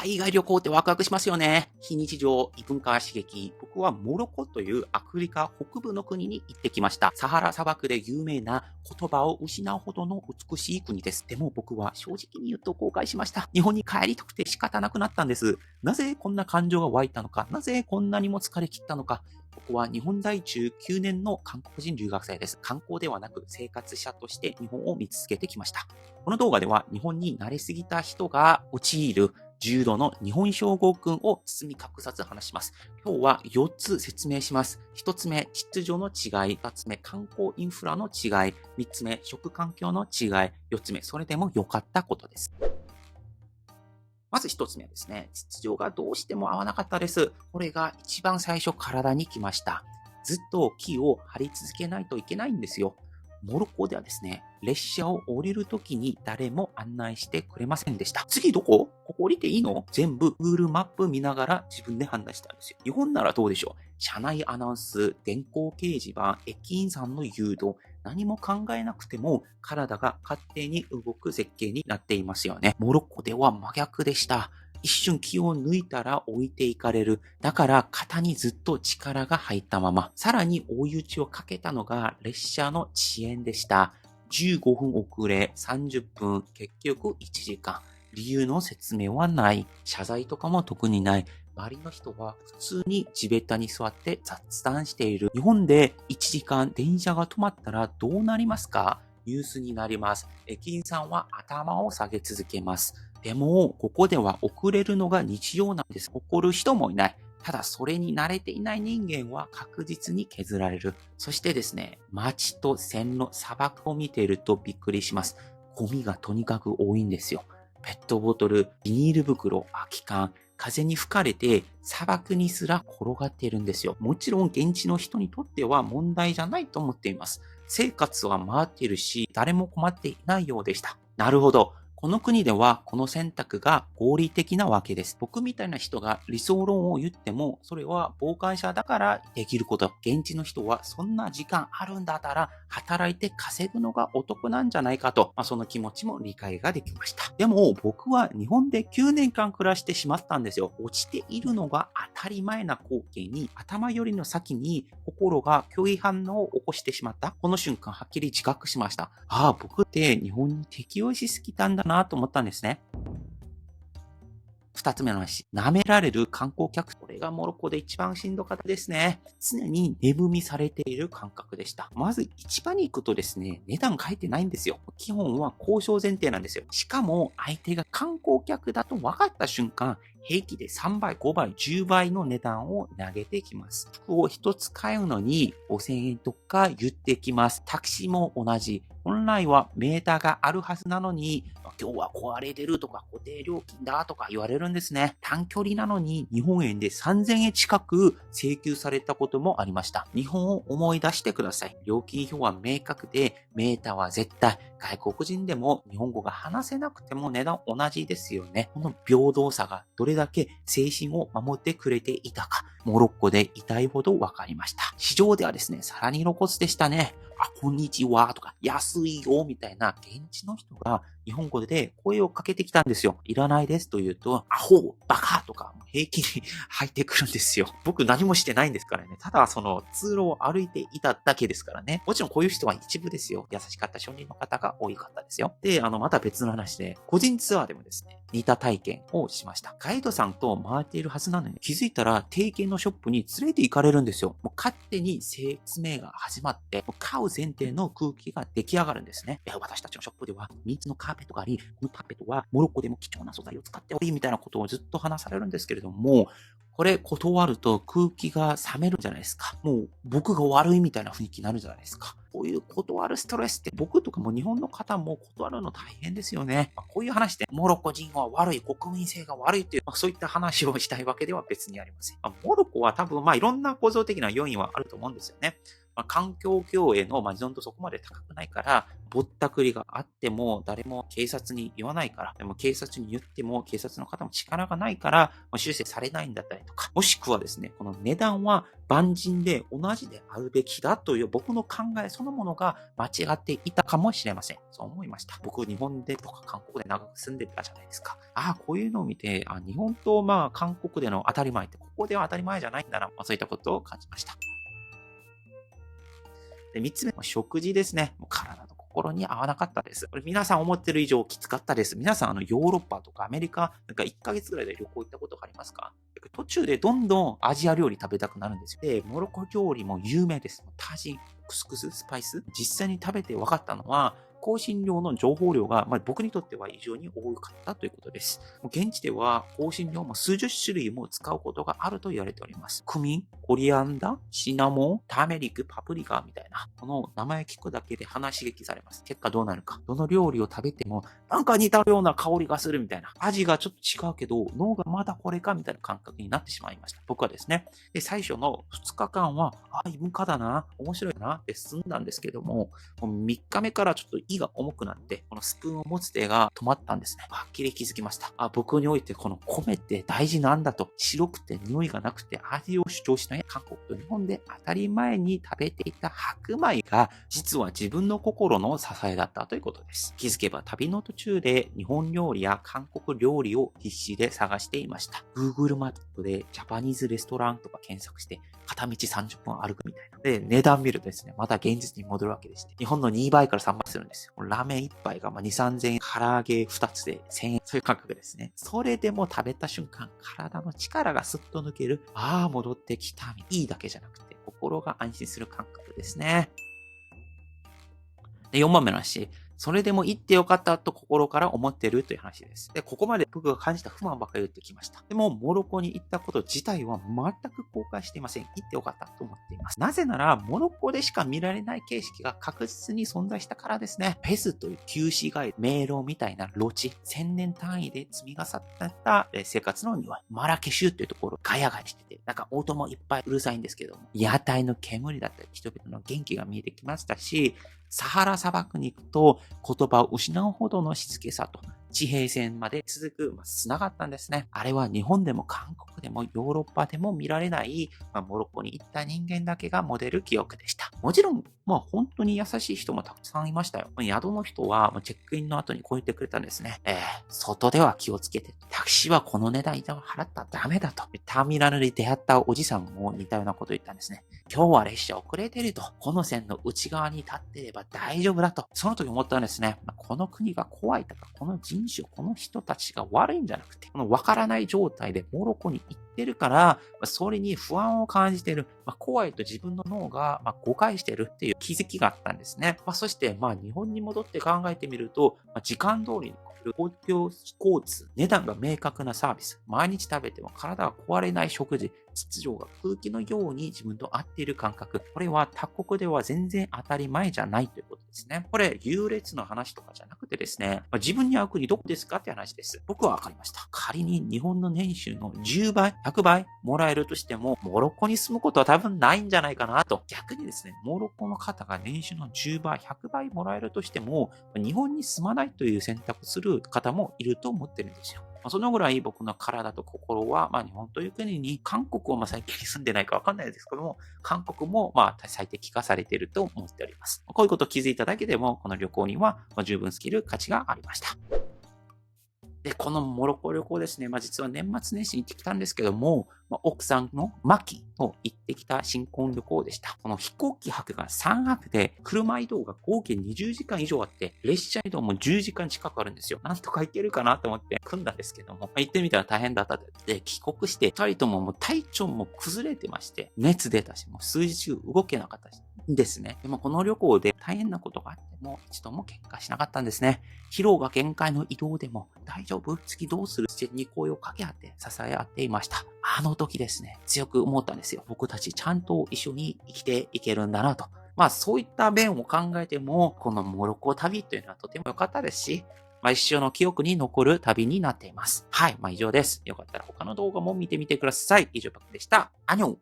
海外旅行ってワクワクしますよね。非日常、異文化刺激。僕はモロコというアフリカ北部の国に行ってきました。サハラ砂漠で有名な言葉を失うほどの美しい国です。でも僕は正直に言うと後悔しました。日本に帰りたくて仕方なくなったんです。なぜこんな感情が湧いたのか、なぜこんなにも疲れ切ったのか。僕は日本在住9年の韓国人留学生です。観光ではなく生活者として日本を見続けてきました。この動画では日本に慣れすぎた人が陥る重度の日本症候群を包み隠さず話します。今日は4つ説明します。1つ目、秩序の違い。2つ目、観光インフラの違い。3つ目、食環境の違い。4つ目、それでも良かったことです。まず一つ目ですね。秩序がどうしても合わなかったです。これが一番最初体に来ました。ずっと木を張り続けないといけないんですよ。モロッコではですね、列車を降りるときに誰も案内してくれませんでした。次どこ降りていいの全部 Google マップ見ながら自分で判断したんですよ。日本ならどうでしょう車内アナウンス、電光掲示板、駅員さんの誘導、何も考えなくても体が勝手に動く設計になっていますよね。モロッコでは真逆でした。一瞬気を抜いたら置いていかれる。だから肩にずっと力が入ったまま。さらに追い打ちをかけたのが列車の遅延でした。15分遅れ、30分、結局1時間。理由の説明はない。謝罪とかも特にない。周りの人は普通に地べたに座って雑談している。日本で1時間電車が止まったらどうなりますか？ニュースになります。駅員さんは頭を下げ続けます。でも、ここでは遅れるのが日常なんです。怒る人もいない。ただ、それに慣れていない人間は確実に削られる。そしてですね、街と線路、砂漠を見ているとびっくりします。ゴミがとにかく多いんですよ。ペットボトル、ビニール袋、空き缶、風に吹かれて砂漠にすら転がっているんですよ。もちろん現地の人にとっては問題じゃないと思っています。生活は回っているし、誰も困っていないようでした。なるほど。この国ではこの選択が合理的なわけです。僕みたいな人が理想論を言っても、それは傍観者だからできること。現地の人はそんな時間あるんだったら働いて稼ぐのがお得なんじゃないかと、その気持ちも理解ができました。でも僕は日本で9年間暮らしてしまったんですよ。落ちているのが当たり前な光景に頭よりの先に心が拒否反応を起こしてしまった。この瞬間はっきり自覚しました。僕って日本に適応しすぎたんだなと思ったんですね。二つ目の話。舐められる観光客。これがモロッコで一番しんどかったですね。常に値踏みされている感覚でした。まず市場に行くとですね、値段書いてないんですよ。基本は交渉前提なんですよ。しかも相手が観光客だと分かった瞬間、平気で3倍、5倍、10倍の値段を投げてきます。服を一つ買うのに5000円とか言ってきます。タクシーも同じ。本来はメーターがあるはずなのに、今日は壊れてるとか固定料金だとか言われるんですね。短距離なのに日本円で3000円近く請求されたこともありました。日本を思い出してください。料金表は明確で、メーターは絶対。外国人でも日本語が話せなくても値段同じですよね。この平等さがどれだけ精神を守ってくれていたか、モロッコで痛いほど分かりました。市場ではですね、さらに露骨でしたね。こんにちはとか、安いよみたいな現地の人が日本語で声をかけてきたんですよ。いらないですと言うと、アホ、バカとか平気に入ってくるんですよ。僕何もしてないんですからね。ただその通路を歩いていただけですからね。もちろんこういう人は一部ですよ。優しかった商人の方が多かったですよ。で、また別の話で、個人ツアーでもですね、似た体験をしました。ガイドさんと回っているはずなのに気づいたら定型のショップに連れて行かれるんですよ。もう勝手に説明が始まって、買う前提の空気が出来上がるんですね。私たちのショップでは3つのカーペットがあり、このカーペットはモロッコでも貴重な素材を使っており、みたいなことをずっと話されるんですけれども、これ断ると空気が冷めるじゃないですか。もう僕が悪いみたいな雰囲気になるじゃないですか。こういう断るストレスって僕とかも日本の方も断るの大変ですよね。こういう話でモロッコ人は悪い、国民性が悪いという、そういった話をしたいわけでは別にありません。モロッコは多分いろんな構造的な要因はあると思うんですよね。環境協への依存度そこまで高くないから、ぼったくりがあっても誰も警察に言わないから、でも警察に言っても警察の方も力がないから、修正されないんだったりとか、もしくはですね、この値段は万人で同じであるべきだという僕の考えそのものが間違っていたかもしれません。そう思いました。僕、日本でとか韓国で長く住んでたじゃないですか。こういうのを見て、日本と韓国での当たり前って、ここでは当たり前じゃないんだな、そういったことを感じました。で、3つ目、食事ですね。もう体と心に合わなかったです。これ皆さん思ってる以上きつかったです。皆さんヨーロッパとかアメリカ、なんか1ヶ月ぐらいで旅行行ったことがありますか？途中でどんどんアジア料理食べたくなるんですよ。で、モロッコ料理も有名です。タジン、クスクス、スパイス。実際に食べて分かったのは、香辛料の情報量が、僕にとっては異常に多かったということです。現地では香辛料も数十種類も使うことがあると言われております。クミン、コリアンダー、シナモン、ターメリック、パプリカみたいな、この名前聞くだけで鼻刺激されます。結果どうなるか。どの料理を食べても、なんか似たような香りがするみたいな。味がちょっと違うけど、脳がまだこれかみたいな感覚になってしまいました。僕はですね。で、最初の2日間は、異文化だな、面白いなって済んだんですけども、もう3日目からちょっと胃が重くなって、このスプーンを持つ手が止まったんですね。はっきり気づきました。僕においてこの米って大事なんだと。白くて匂いがなくて味を主張しない韓国と日本で当たり前に食べていた白米が、実は自分の心の支えだったということです。気づけば旅の途中で日本料理や韓国料理を必死で探していました。Google マップでジャパニーズレストランとか検索して、片道30分歩くみたいな。で、値段見るとですね、また現実に戻るわけでして、日本の2倍から3倍するんですよ。ラーメン1杯が2、3000円、唐揚げ2つで1000円、そういう感覚ですね。それでも食べた瞬間、体の力がスッと抜ける。戻ってきた。いいだけじゃなくて、心が安心する感覚ですね。で、4番目の話。それでも行ってよかったと心から思ってるという話です。で、ここまで僕が感じた不満ばかり言ってきました。でも、モロコに行ったこと自体は全く後悔していません。行ってよかったと思っています。なぜなら、モロコでしか見られない景色が確実に存在したからですね。フェスという旧市街、迷路みたいな路地、1000年単位で積み重なった生活の匂い。マラケシュというところ、ガヤガヤしてて、なんか音もいっぱいうるさいんですけども、屋台の煙だったり、人々の元気が見えてきましたし、サハラ砂漠に行くと言葉を失うほどの静けさと地平線まで続く砂があったんですね。あれは日本でも韓国でもヨーロッパでも見られない、モロッコに行った人間だけが持てる記憶でした。もちろん、本当に優しい人もたくさんいましたよ。宿の人はチェックインの後にこう言ってくれたんですね。外では気をつけて。タクシーはこの値段以上払ったらダメだと。ターミナルで出会ったおじさんも似たようなことを言ったんですね。今日は列車遅れてると。この線の内側に立っていれば大丈夫だと。その時思ったんですね。この国が怖いとか、この人種、この人たちが悪いんじゃなくて、この分からない状態でモロコに行ってるから、それに不安を感じている。怖いと自分の脳が誤解しているっていう気づきがあったんですね。そして日本に戻って考えてみると、時間通りに公共交通、値段が明確なサービス、毎日食べても体が壊れない食事、秩序が空気のように自分と合っている感覚。これは他国では全然当たり前じゃないということですね。これ、優劣の話とかじゃなくてですね、自分に合う国どこですかって話です。僕は分かりました。仮に日本の年収の10倍、100倍もらえるとしても、モロッコに住むことは多分ないんじゃないかなと。逆にですね、モロッコの方が年収の10倍、100倍もらえるとしても、日本に住まないという選択する方もいると思ってるんですよ。そのぐらい僕の体と心は、日本という国に、韓国を最近住んでないかわかんないですけども、韓国も最適化されていると思っております。こういうことを気づいただけでも、この旅行には十分スキル価値がありました。で、このモロッコ旅行ですね、実は年末年始に行ってきたんですけども、奥さんのマキと行ってきた新婚旅行でした。この飛行機泊が3泊で、車移動が合計20時間以上あって、列車移動も10時間近くあるんですよ。なんとか行けるかなと思って組んだんですけども、行ってみたら大変だったで、帰国して、2人とも体調も崩れてまして、熱出たし、もう数日中動けなかったし。ですね。でもこの旅行で大変なことがあっても一度も喧嘩しなかったんですね。疲労が限界の移動でも大丈夫？次どうする？に声を掛け合って支え合っていました。あの時ですね、強く思ったんですよ。僕たちちゃんと一緒に生きていけるんだなと。そういった面を考えても、このモロッコ旅というのはとても良かったですし、一生の記憶に残る旅になっています。はい、以上です。よかったら他の動画も見てみてください。以上、パクでした。アニョン。